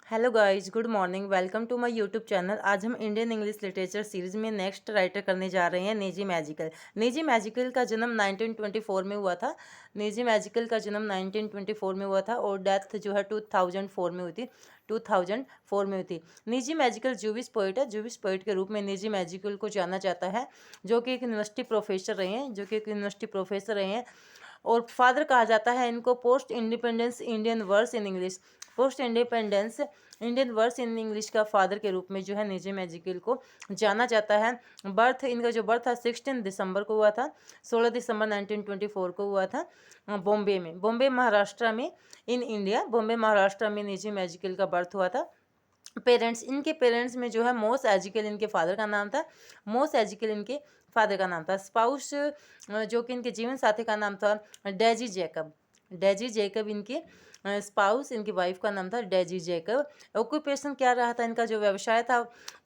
Hello guys, good morning. Welcome to my YouTube channel. आज हम Indian English literature series में next writer करने जा रहे हैं नेजी मैजिकल। नेजी मैजिकल का जन्म 1924 में हुआ था। नेजी मैजिकल का जन्म 1924 में हुआ था और डेथ जो है 2004 में हुई थी। 2004 में हुई थी। नेजी मैजिकल जूविश पोइट है। जूविश पोइट के रूप में नेजी मैजिकल को जाना जाता है, जो कि एक यूनिवर्सिटी प्रोफेसर रहे हैं और फादर कहा जाता है इनको post independence Indian verse in English. Post independence Indian verse in English का फादर के रूप में जो है नेजी मैजिकल को जाना जाता है। इनका जो बर्थ था 16 दिसंबर को हुआ था। 16 दिसंबर 1924 को हुआ था बॉम्बे महाराष्ट्र में, इन इंडिया। बॉम्बे महाराष्ट्र में नेजी मैजिकल का बर्थ हुआ था। इनके पेरेंट्स में जो है मोस एजिकल इनके फादर का नाम था। मोस एजिकल इनके फादर का नाम था। स्पाउस जो कि इनके जीवन साथी का नाम था डेजी जैकब। डेजी जैकब इनके स्पाउस, इनकी वाइफ का नाम था डेजी जैकब। ऑक्यूपेशन क्या रहा था इनका, जो व्यवसाय था,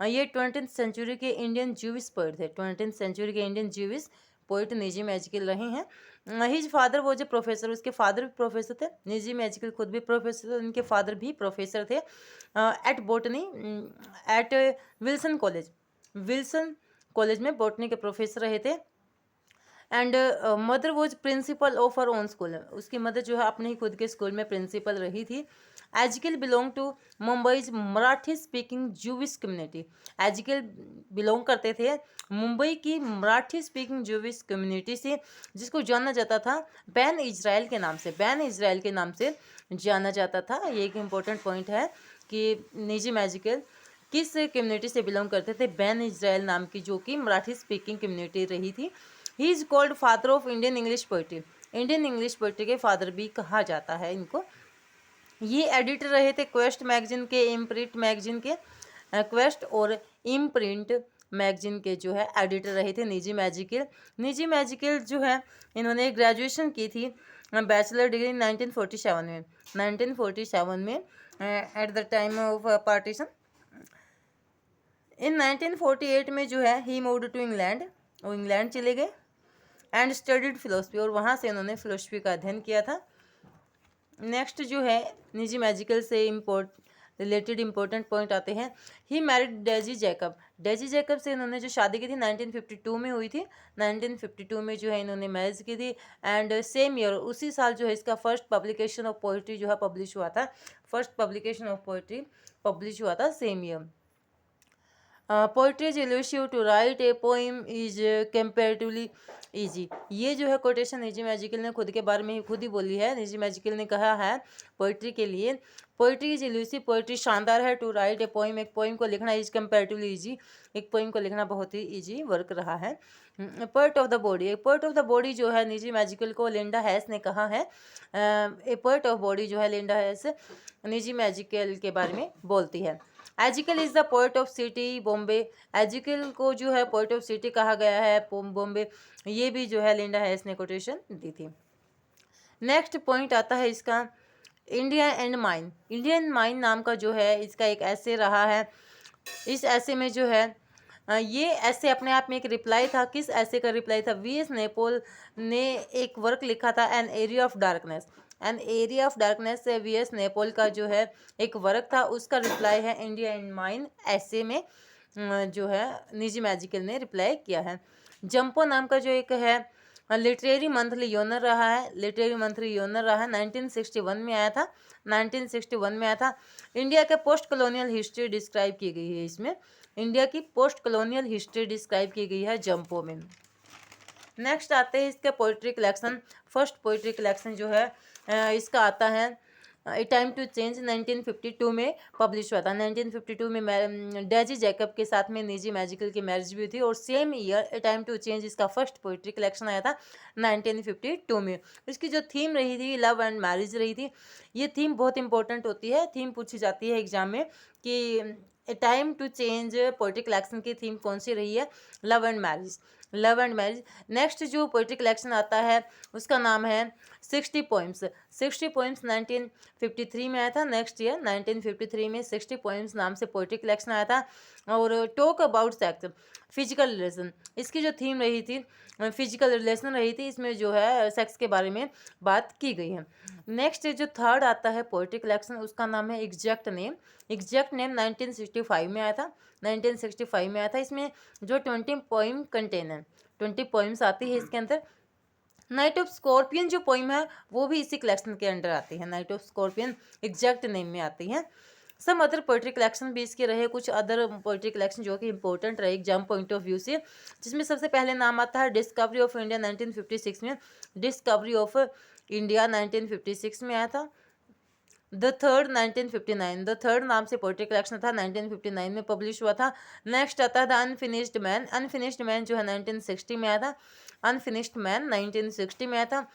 ये 20th सेंचुरी के इंडियन जूविश पोइट थे। 20th सेंचुरी के Indian Jewish poet Naezy magical रहे हैं। हिज फादर, वो जो प्रोफेसर, उसके फादर भी प्रोफेसर थे। नेजी मैजिकल खुद भी प्रोफेसर थे, उनके फादर भी प्रोफेसर थे at botany, at Wilson college में बॉटनी के प्रोफेसर रहे थे। And mother was principal of her own school. उसकी मदर जो है अपने ही खुद के स्कूल में प्रिंसिपल रही थी। Ezekiel belong to Mumbai's Marathi speaking Jewish community. Ezekiel belong करते थे मुंबई की मराठी स्पीकिंग जूविश कम्युनिटी से, जिसको जाना जाता था बैन इजराइल के नाम से। बैन इजराइल के नाम से जाना जाता था। ये एक इम्पोर्टेंट पॉइंट है कि नेजी मैजिकल किस कम्युनिटी से बिलोंग करते थे। बैन इजराइल नाम की, जो कि मराठी स्पीकिंग कम्युनिटी रही थी। He is called father of Indian English poetry. Indian English poetry के फादर भी कहा जाता है इनको। ये एडिटर रहे थे क्वेस्ट मैगजीन के, इम्प्रिंट मैगजीन के, क्वेस्ट और इम्प्रिंट मैगजीन के जो है एडिटर रहे थे नेजी मैजिकल। नेजी मैजिकल जो है इन्होंने ग्रेजुएशन की थी, बैचलर डिग्री 1947 में। 1947 में at the time of partition. In 1948 में जो है ही मूव्ड टू इंग्लैंड, वो इंग्लैंड चले गए। एंड स्टडीड फिलोसफी, और वहाँ से इन्होंने फिलोसफी का अध्ययन किया था। नेक्स्ट जो है निजी मैजिकल से रिलेटेड इम्पोर्टेंट पॉइंट आते हैं। He married Daisy Jacob. डेजी जैकब से इन्होंने जो शादी की थी 1952 में हुई थी। 1952 में जो है इन्होंने मैरिज की थी। एंड सेम ईयर, उसी साल जो है इसका फर्स्ट पब्लिकेशन ऑफ पोइट्री जो है पब्लिश हुआ था। First publication of poetry publish हुआ था same year. Poetry is elusive to write a poem is comparatively easy. ये जो है कोटेशन निजी मैजिकल ने खुद के बारे में ही खुद ही बोली है। निजी मैजिकल ने कहा है पोइट्री के लिए, पोइट्री इज इल्यूसिव, पोइट्री शानदार है। टू राइट ए पोइम, एक पोइम को लिखना, इज कंपेरेटिवली ईजी, एक पोइम को लिखना बहुत ही ईजी वर्क रहा है। पोइट ऑफ द बॉडी, एक पोइट ऑफ द बॉडी जो है निजी मैजिकल को लिंडा हैस ने कहा है। ए पोइट ऑफ बॉडी जो है लिंडा हैस निजी मैजिकल के बारे में बोलती है। Ezekiel is the poet of city Bombay. Ezekiel को जो है पोइट ऑफ सिटी कहा गया है बॉम्बे। ये भी जो है लिंडा हैस ने कोटेशन दी थी। नेक्स्ट पॉइंट आता है इसका India and mine. Indian mine नाम का जो है इसका एक ऐसे रहा है। इस ऐसे में जो है ये ऐसे अपने आप में एक रिप्लाई था। किस ऐसे का रिप्लाई था? वीएस नेपोल ने एक वर्क लिखा था an area of darkness. An area of darkness से वीएस नेपोल का जो है एक वर्क था, उसका रिप्लाई है इंडिया एंड माइन ऐसे में जो है निजी मैजिकल ने रिप्लाई किया है। जंपो नाम का जो एक है लिटरेरी मंथली योनर रहा है। लिटरेरी मंथली योनर रहा है, 1961 में आया था। 1961 में आया था। इंडिया के पोस्ट कॉलोनियल हिस्ट्री डिस्क्राइब की गई है इसमें। इंडिया की पोस्ट कॉलोनियल हिस्ट्री डिस्क्राइब की गई है जंपो में। नेक्स्ट आते हैं इसके poetry collection. First poetry collection जो है इसका आता है ए टाइम टू चेंज, 1952 में पब्लिश हुआ था। 1952 में डेजी जैकब के साथ में निजी मैजिकल की मैरिज भी हुई थी और same year a time to change इसका फर्स्ट पोइट्री कलेक्शन आया था 1952 में। इसकी जो थीम रही थी लव एंड मैरिज रही थी। ये थीम बहुत इंपॉर्टेंट होती है, थीम पूछी जाती है एग्जाम में कि a time to change poetry collection की थीम कौन सी रही है? Love and marriage, love and marriage. Next जो पोएट्री कलेक्शन आता है उसका नाम है 60 पोइम्स। 60 पोइम्स 1953 में आया था। नेक्स्ट ईयर 1953 में 60 पोइम्स नाम से पोएट्री कलेक्शन आया था। और talk about sex, physical relation, इसकी जो थीम रही थी फिजिकल रिलेशन रही थी, इसमें जो है सेक्स के बारे में बात की गई है। नेक्स्ट जो थर्ड आता है पोएट्री कलेक्शन उसका नाम है एग्जैक्ट नेम। एग्जैक्ट नेम 1965 में आया था, 1965 में आया था। इसमें जो 20 पोइम कंटेन है, 20 पोइम्स आती है इसके अंदर। नाइट ऑफ स्कॉर्पियन जो पोइम है वो भी इसी कलेक्शन के अंडर आती है। Night of scorpion exact name में आती है। सम अदर पोएट्री कलेक्शन भी इसके रहे, कुछ अदर पोएट्री कलेक्शन जो कि इंपॉर्टेंट रहे एग्जाम पॉइंट ऑफ व्यू से, जिसमें सबसे पहले नाम आता है डिस्कवरी ऑफ इंडिया 1956 में। डिस्कवरी ऑफ इंडिया 1956 में आया था। द थर्ड 1959, द थर्ड नाम से पोएट्री कलेक्शन था, 1959 में पब्लिश हुआ था। नेक्स्ट आता है the unfinished man. Unfinished man जो है 1960 में आया था। अनफिनिश्ड मैन 1960 में आया था।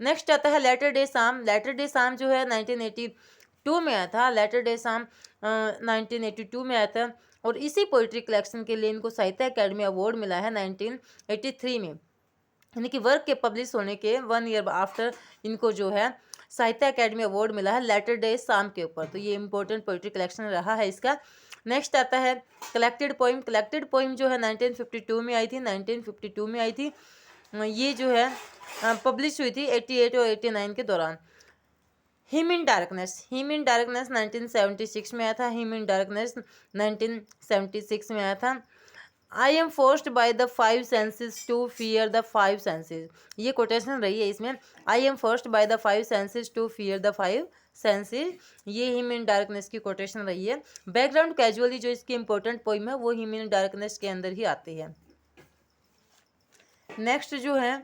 नेक्स्ट आता है लेटर डे साम। लेटर डे साम जो है 1982 में आया था। लेटर डे साम 1982 में आया था। और इसी पोइट्री कलेक्शन के लिए इनको साहित्य अकेडमी अवार्ड मिला है 1983 में, यानी कि वर्क के पब्लिश होने के 1 ईयर आफ्टर इनको जो है साहित्य अकेडमी अवार्ड मिला है लेटर डे साम के ऊपर। तो ये इंपॉर्टेंट पोइट्री कलेक्शन रहा है इसका। नेक्स्ट आता है कलेक्टेड पोइम। कलेक्टेड पोइम जो है 1952 में आई थी, 1952 में आई थी। ये जो है पब्लिश हुई थी 88 और 89 के दौरान। Him in darkness, him in darkness 1976 में आया था। हिम इन डार्कनेस 1976 में आया था। I am forced by the 5 senses to fear the 5 senses, ये कोटेशन रही है इसमें। I am forced by the 5 senses to fear the 5 senses, ये हिम इन डार्कनेस की कोटेशन रही है। बैकग्राउंड कैजुअली जो इसकी इंपॉर्टेंट पोइम है वो हिम इन डार्कनेस के अंदर ही आती है। नेक्स्ट जो है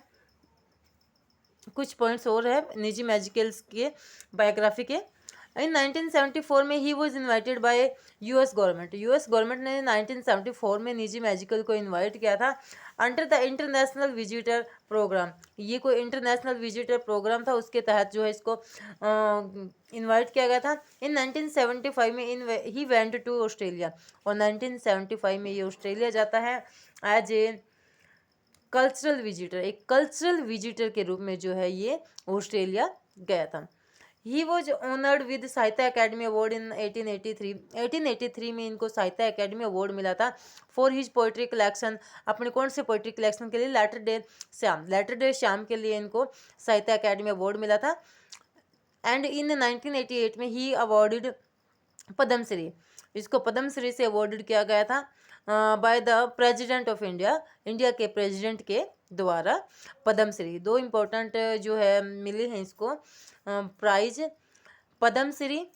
कुछ पॉइंट्स और है निजी मैजिकल्स के बायोग्राफी के। इन 1974 में ही was invited by US government. US government ने 1974 में निजी मैजिकल को इन्वाइट किया था under the international visitor programme. ये कोई इंटरनेशनल विजिटर प्रोग्राम था, उसके तहत जो है इसको इन्वाइट किया गया था। इन 1975 में ही वेंट टू ऑस्ट्रेलिया, और 1975 में ये ऑस्ट्रेलिया जाता है एज ए कल्चरल विजिटर, एक कल्चरल विजिटर के रूप में जो है ये ऑस्ट्रेलिया गया था। ही वॉज ऑनर्ड विद साहित्य अकेडमी अवार्ड इन 1883। 1883 में इनको साहित्य अकेडमी अवार्ड मिला था फॉर हिज पोइट्री कलेक्शन। अपने कौन से पोइट्री कलेक्शन के लिए? Latter day psalms, latter day psalms के लिए इनको साहित्य अकेडमी अवार्ड मिला था। एंड इन 1988 में ही अवार्डेड पद्मश्री, इसको पद्मश्री से अवार्डेड किया गया था by the president of India, India के प्रेसिडेंट के द्वारा पद्मश्री। दो इम्पोर्टेंट जो है मिली हैं इसको प्राइज, पद्मश्री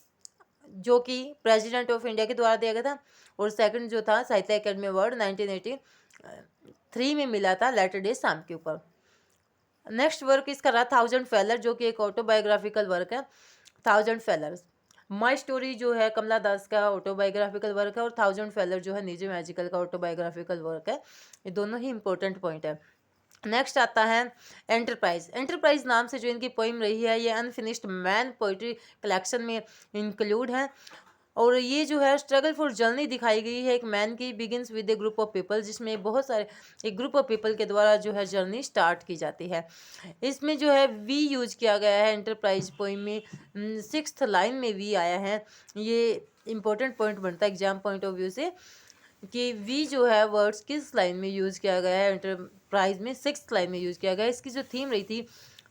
जो कि प्रेसिडेंट ऑफ इंडिया के द्वारा दिया गया था, और सेकंड जो था साहित्य अकेडमी अवार्ड 1983 में मिला था लेटर डे शाम के ऊपर। नेक्स्ट वर्क इसका रहा 1000 फेलर, जो कि एक ऑटोबायोग्राफिकल वर्क है। 1000 फेलर्स माई स्टोरी जो है कमला दास का ऑटोबायोग्राफिकल वर्क है, और 1000 फेलर जो है निजी मैजिकल का ऑटोबायोग्राफिकल वर्क है। ये दोनों ही इंपॉर्टेंट पॉइंट है। नेक्स्ट आता है एंटरप्राइज। एंटरप्राइज नाम से जो इनकी पोइम रही है ये अनफिनिश्ड मैन पोइट्री कलेक्शन में इंक्लूड है, और ये जो है स्ट्रगल फॉर जर्नी दिखाई गई है एक मैन की, begins with A group of people, जिसमें बहुत सारे एक ग्रुप ऑफ पीपल के द्वारा जो है जर्नी स्टार्ट की जाती है। इसमें जो है वी यूज किया गया है एंटरप्राइज पोइम में, 6th लाइन में वी आया है। ये इंपॉर्टेंट पॉइंट बनता है एग्जाम पॉइंट ऑफ व्यू से कि वी जो है वर्ड्स किस लाइन में यूज़ किया गया है। एंटरप्राइज में 6th लाइन में यूज़ किया गया है। इसकी जो थीम रही थी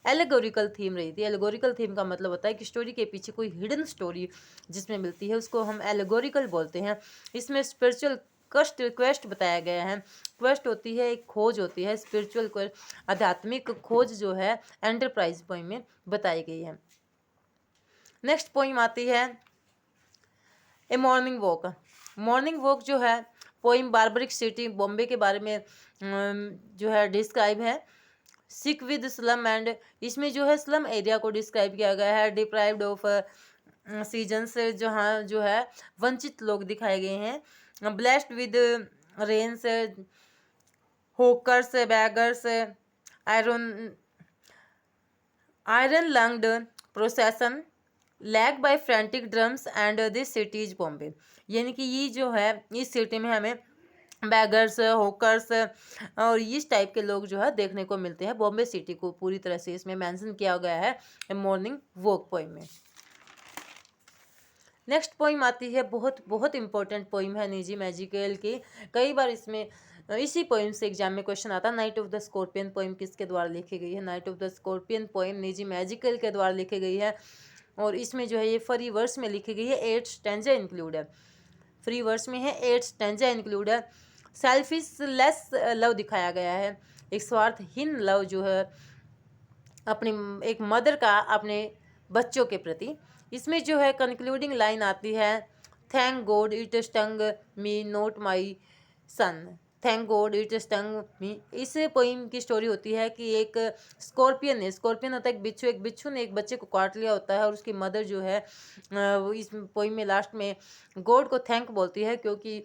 एलेगोरिकल थीम रही थी। एलेगोरिकल थीम का मतलब होता है कि स्टोरी के पीछे कोई हिडन स्टोरी जिसमें मिलती है उसको हम एलेगोरिकल बोलते हैं। इसमें स्पिरिचुअल क्वेस्ट बताया गया है। क्वेस्ट होती है एक खोज होती है, स्पिरिचुअल क्वेस्ट आध्यात्मिक खोज जो है एंटरप्राइज पोइम में बताई गई है। नेक्स्ट पोइम आती है ए मॉर्निंग वॉक। मॉर्निंग वॉक जो है पोइम बार्बरिक सिटी बॉम्बे के बारे में जो है डिस्क्राइब है। सिक विद स्लम एंड, इसमें जो है स्लम एरिया को डिस्क्राइब किया गया है। डिप्राइव्ड ऑफ सीजन से जहाँ जो है वंचित लोग दिखाए गए हैं। ब्लेस्ड विद रेन से, hawkers, beggars, iron lunged procession, lag by frantic drums and this city is Bombay. यानी कि ये जो है इस सिटी में हमें बैगर्स, होकर्स और इस टाइप के लोग जो है देखने को मिलते हैं। बॉम्बे सिटी को पूरी तरह से इसमें मेंशन किया गया है मॉर्निंग वॉक पोइम में। नेक्स्ट पोइम आती है, बहुत बहुत इंपॉर्टेंट पोइम है निजी मैजिकल की। कई बार इसमें इसी पोइम से एग्जाम में क्वेश्चन आता है। Night of the scorpion poem किसके द्वारा लिखी गई है? Night of the scorpion poem निजी मैजिकल के द्वारा लिखी गई है और इसमें जो है ये फ्री वर्स में लिखी गई है। 8 स्टैंजा इंक्लूड है, फ्री वर्स में है, 8 स्टैंजा इंक्लूड है। सेल्फिशलेस लव दिखाया गया है, एक स्वार्थहीन लव जो है अपनी एक मदर का अपने बच्चों के प्रति। इसमें जो है कंक्लूडिंग लाइन आती है, thank God it stung me not my son, thank God it stung me. इस पोइम की स्टोरी होती है कि एक स्कॉर्पियन है, स्कॉर्पियन होता है एक बिच्छू ने एक बच्चे को काट लिया होता है और उसकी मदर जो है वो इस पोइम में लास्ट में गॉड को थैंक बोलती है, क्योंकि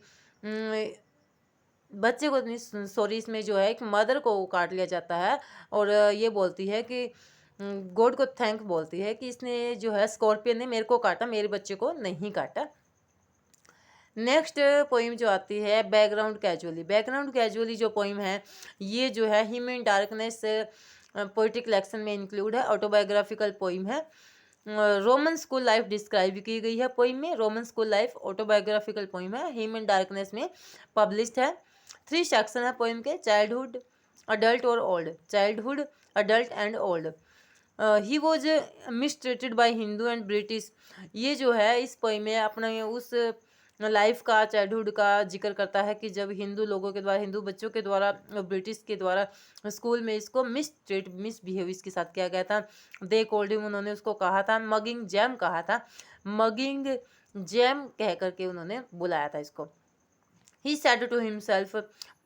बच्चे को सॉरी इसमें जो है एक मदर को काट लिया जाता है और ये बोलती है कि गॉड को थैंक बोलती है कि इसने जो है स्कॉर्पियन ने मेरे को काटा, मेरे बच्चे को नहीं काटा। नेक्स्ट पोइम जो आती है बैकग्राउंड कैजुअली। बैकग्राउंड कैजुअली जो पोइम है ये जो है hymn in darkness poetic collection में इंक्लूड है, ऑटोबायोग्राफिकल पोइम है। रोमन स्कूल लाइफ डिस्क्राइब की गई है पोइम में, Roman school life autobiographical poem है, हिम इन डार्कनेस में पब्लिश्ड है। 3 सेक्शन है पोइम के, चाइल्डहुड, अडल्ट और old, childhood, adult and old. He was mistreated by Hindu and British. ये जो है इस पोइम में अपने उस लाइफ का, चाइल्डहुड का जिक्र करता है कि जब हिंदू लोगों के द्वारा, हिंदू बच्चों के द्वारा, ब्रिटिश के द्वारा स्कूल में इसको मिसबिहेव इसके साथ किया गया था। दे कॉल्ड हिम, उन्होंने उसको कहा था मगिंग जैम, कहा था मगिंग जैम कह करके उन्होंने बुलाया था इसको। He said to himself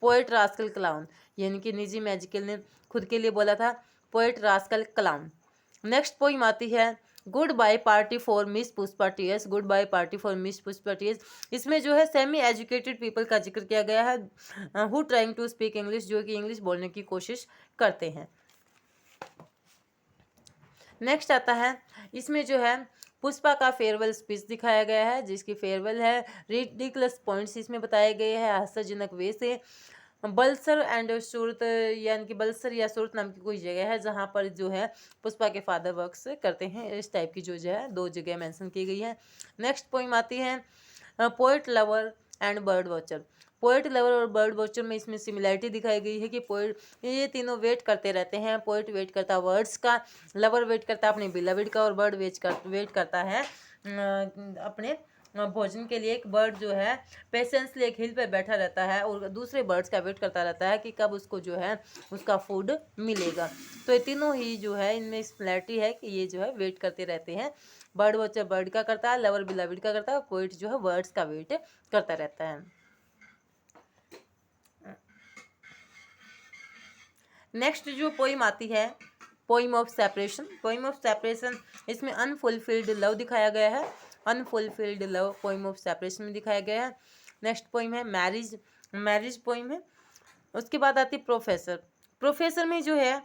poet rascal clown, यानी कि निजी मैजिकल ने खुद के लिए बोला था poet rascal clown. Next poem आती है goodbye party for miss Pushpa T S, goodbye party for miss Pushpa T S. इसमें जो है सेमी एजुकेटेड पीपल का जिक्र किया गया है who trying to speak English, जो कि इंग्लिश बोलने की कोशिश करते हैं। नेक्स्ट आता है, इसमें जो है पुष्पा का फेयरवेल स्पीच दिखाया गया है, जिसकी फेयरवेल है। रिडिकुलस पॉइंट्स इसमें बताए गए हैं हास्यजनक वे से। बलसर एंड सूरत, यानी कि बलसर या सूरत नाम की कोई जगह है जहाँ पर जो है पुष्पा के फादर वर्क्स करते हैं, इस टाइप की जो है 2 जगह मेंशन की गई है। नेक्स्ट पोइम आती है poet lover and bird watcher. Poet lover और बर्ड वॉचर में इसमें सिमिलैरिटी दिखाई गई है कि पोएट, ये तीनों वेट करते रहते हैं। पोएट वेट करता है वर्ड्स का, लवर वेट करता है अपने बिलविड का और बर्ड वेट करता है अपने भोजन के लिए। एक बर्ड जो है पेशेंसली एक हिल पे बैठा रहता है और दूसरे बर्ड्स का वेट करता रहता है कि कब उसको जो है उसका फूड मिलेगा। तो ये तीनों ही जो है इनमें सिमिलैरिटी है कि ये जो है वेट करते रहते हैं। बर्ड वॉचर बर्ड का करता है, लवर बिलविड का करता है, पोएट जो है वर्ड्स का वेट करता रहता है। नेक्स्ट जो पोइम आती है poem of separation. Poem of separation, इसमें अनफुलफिल्ड लव दिखाया गया है, unfulfilled love poem of separation में दिखाया गया है। नेक्स्ट पोइम है मैरिज, मैरिज पोइम है। उसके बाद आती है प्रोफेसर। प्रोफेसर में जो है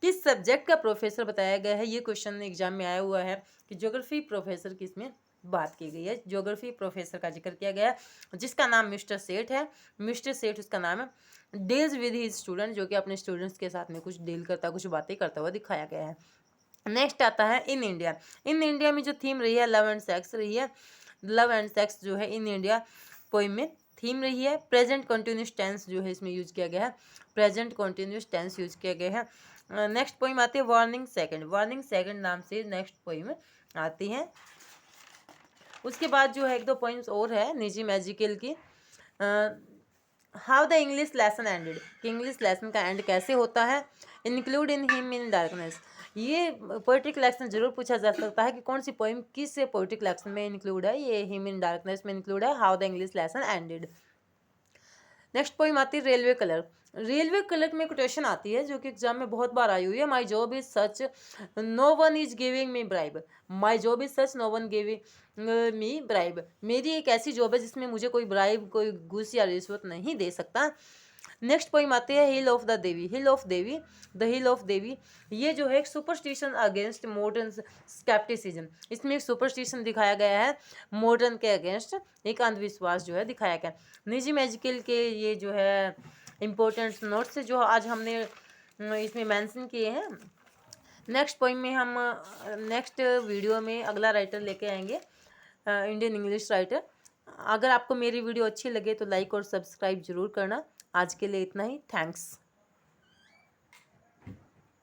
किस सब्जेक्ट का प्रोफेसर बताया गया है, ये क्वेश्चन एग्जाम में आया हुआ है कि ज्योग्राफी प्रोफेसर की इसमें बात की गई है। ज्योग्राफी प्रोफेसर का जिक्र किया गया है जिसका नाम मिस्टर सेठ है, मिस्टर सेठ उसका नाम है। डील्स विद हिज स्टूडेंट, जो कि अपने स्टूडेंट्स के साथ में कुछ डील करता, कुछ बातें करता हुआ दिखाया गया है। नेक्स्ट आता है इन इंडिया। इन इंडिया में जो थीम रही है लव एंड सेक्स रही है, लव एंड सेक्स जो है इन इंडिया पोइम में थीम रही है। प्रेजेंट कंटिन्यूस टेंस जो है इसमें यूज किया गया है, प्रेजेंट कंटिन्यूस टेंस यूज किया गया है। नेक्स्ट पोइम आती है वार्निंग सेकंड, वार्निंग सेकंड नाम से नेक्स्ट पोइम आती है। उसके बाद जो है 1-2 पॉइंट्स और है निजी मैजिकल की। How the English lesson ended, कि इंग्लिश लेसन का एंड कैसे होता है। Include in him in darkness, ये पोएट्री कलेक्शन जरूर पूछा जा सकता है कि कौन सी पोइम किस पोएट्री कलेक्शन में इंक्लूड है। ये हिम इन डार्कनेस में इंक्लूड है, how the English lesson ended. Next poem आती है रेलवे कलर। रेलवे कलर में क्वेश्चन आती है जो कि एग्जाम में बहुत बार आई हुई है। My job is such no one is giving me bribe, my job is such no one giving me bribe. मेरी एक ऐसी जॉब है जिसमें मुझे कोई ब्राइब, कोई घूस या रिश्वत नहीं दे सकता। नेक्स्ट पोइम आते हैं hill of the Devi. Hill of Devi, the hill of Devi, ये जो है एक सुपरस्टिशन अगेंस्ट मॉडर्न स्केप्टिसिज्म। इसमें एक सुपरस्टिशन दिखाया गया है मॉडर्न के अगेंस्ट, एक अंधविश्वास जो है दिखाया गया। निजी मैजिकल के ये जो है इम्पोर्टेंट नोट्स जो आज हमने इसमें मेंशन किए हैं। नेक्स्ट पोइम में हम नेक्स्ट वीडियो में अगला राइटर लेके आएंगे, इंडियन इंग्लिश राइटर। अगर आपको मेरी वीडियो अच्छी लगे तो लाइक और सब्सक्राइब जरूर करना। आज के लिए इतना ही, थैंक्स।